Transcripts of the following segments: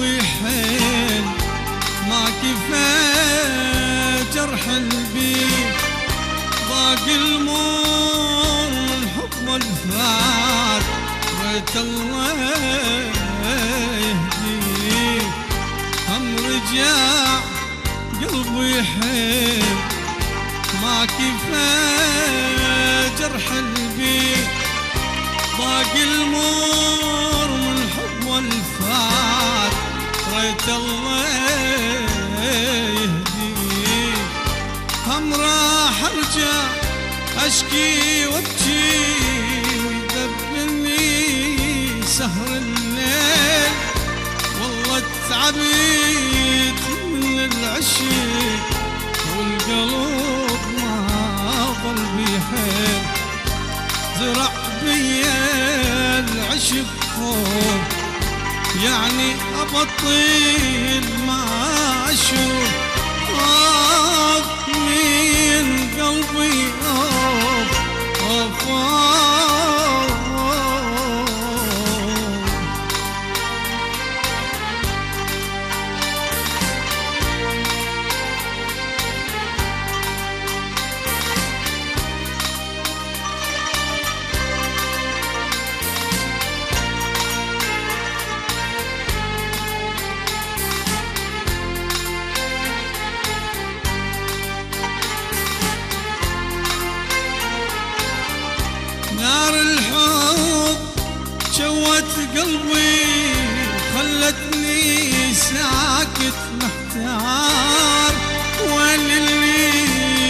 قلبي حيل ما كفى جرح البيت ضاق المر من حب الفات بيت الله يهديه هم رجع قلبي حيل ما كفى جرح البيت ضاق المر من حب والفات ريت الله يهديه هم راح ارجع اشكي وابكي ويذبني سهر الليل والله تعبت من العشق والقلب ما ظل بحيل زرع بيا العشق خوف يعني ابطل ما اشوف خوف من قلبي خوف نار الحب شوت قلبي خلتني ساكت محتار وين اللي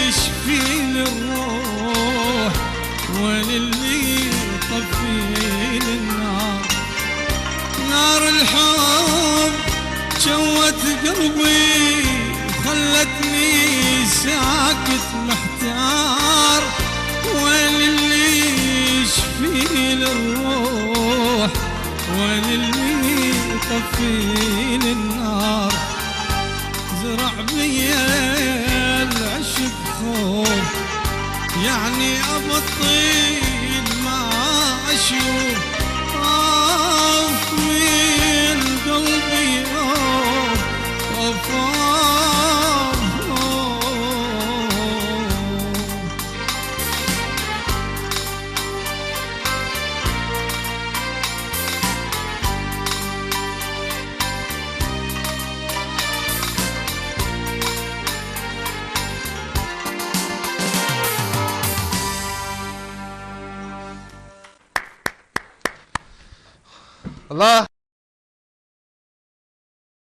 يشفيني الروح وين اللي يطفيني النار نار الحب شوت قلبي خلتني ساكت محتار وين اللي يشفيني الروح وين اللي يطفيني النار زرع بيا العشق خوف يعني ابطل ما اشوف خوف من قلبي خوف الله.